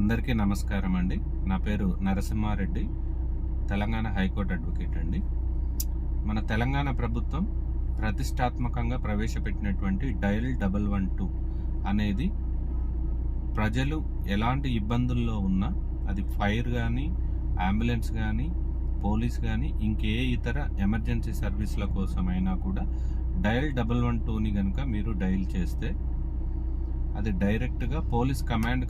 అందరికీ నమస్కారం అండి. నా పేరు నరసింహారెడ్డి, తెలంగాణ హైకోర్టు అడ్వకేట్ అండి. మన తెలంగాణ ప్రభుత్వం ప్రతిష్టాత్మకంగా ప్రవేశపెట్టినటువంటి డయల్ 112 అనేది ప్రజలు ఎలాంటి ఇబ్బందుల్లో ఉన్నా, అది ఫైర్ కానీ, అంబులెన్స్ కానీ, పోలీస్ కానీ, ఇంకే ఇతర ఎమర్జెన్సీ సర్వీసుల కోసమైనా కూడా డయల్ 112ని కనుక మీరు డయల్ చేస్తే అది డైరెక్ట్గా పోలీస్ కమాండ్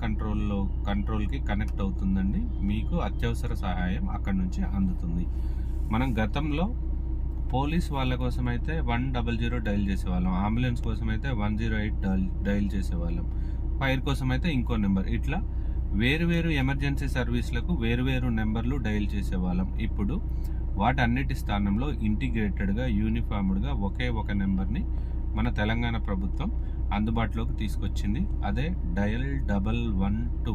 కంట్రోల్కి కనెక్ట్ అవుతుందండి. మీకు అత్యవసర సహాయం అక్కడి నుంచి అందుతుంది. మనం గతంలో పోలీస్ వాళ్ళ కోసం అయితే 100 డయల్ చేసేవాళ్ళం, అంబులెన్స్ కోసం అయితే 108 డయల్ చేసేవాళ్ళం, ఫైర్ కోసం అయితే ఇంకో నెంబర్, ఇట్లా వేరు ఎమర్జెన్సీ సర్వీసులకు వేరు నెంబర్లు డయల్ చేసేవాళ్ళం. ఇప్పుడు వాటన్నిటి స్థానంలో ఇంటిగ్రేటెడ్గా, యూనిఫామ్డ్గా ఒకే ఒక నెంబర్ని మన తెలంగాణ ప్రభుత్వం అందుబాటులోకి తీసుకొచ్చింది. అదే డయల్ 112.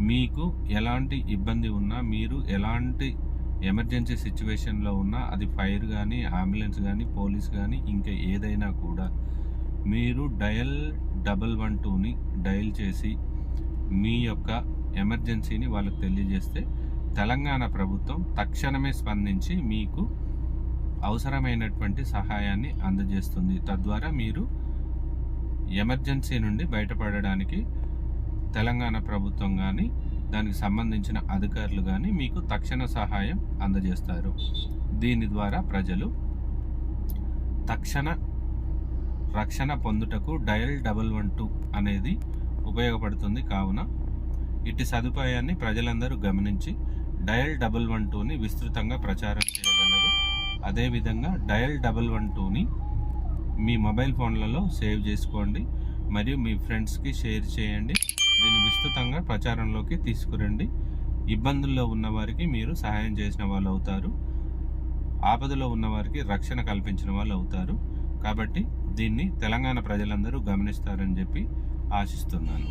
మీకు ఎలాంటి ఇబ్బంది ఉన్నా, మీరు ఎలాంటి ఎమర్జెన్సీ సిచ్యువేషన్లో ఉన్నా, అది ఫైర్ కానీ, అంబులెన్స్ కానీ, పోలీస్ కానీ, ఇంకా ఏదైనా కూడా మీరు డయల్ 112ని డయల్ చేసి మీ యొక్క ఎమర్జెన్సీని వాళ్ళకి తెలియజేస్తే తెలంగాణ ప్రభుత్వం తక్షణమే స్పందించి మీకు అవసరమైనటువంటి సహాయాన్ని అందజేస్తుంది. తద్వారా మీరు ఎమర్జెన్సీ నుండి బయటపడడానికి తెలంగాణ ప్రభుత్వం కానీ, దానికి సంబంధించిన అధికారులు కానీ మీకు తక్షణ సహాయం అందజేస్తారు. దీని ద్వారా ప్రజలు తక్షణ రక్షణ పొందుటకు డయల్ 112 అనేది ఉపయోగపడుతుంది. కావున ఇటు సదుపాయాన్ని ప్రజలందరూ గమనించి డయల్ 112ని విస్తృతంగా ప్రచారం చేయగలరు. అదేవిధంగా డయల్ 112ని మీ మొబైల్ ఫోన్లలో సేవ్ చేసుకోండి, మరియు మీ ఫ్రెండ్స్కి షేర్ చేయండి. దీన్ని విస్తృతంగా ప్రచారంలోకి తీసుకురండి. ఇబ్బందుల్లో ఉన్నవారికి మీరు సహాయం చేసిన వాళ్ళు అవుతారు, ఆపదలో ఉన్నవారికి రక్షణ కల్పించిన వాళ్ళు అవుతారు. కాబట్టి దీన్ని తెలంగాణ ప్రజలందరూ గమనిస్తారని చెప్పి ఆశిస్తున్నాను.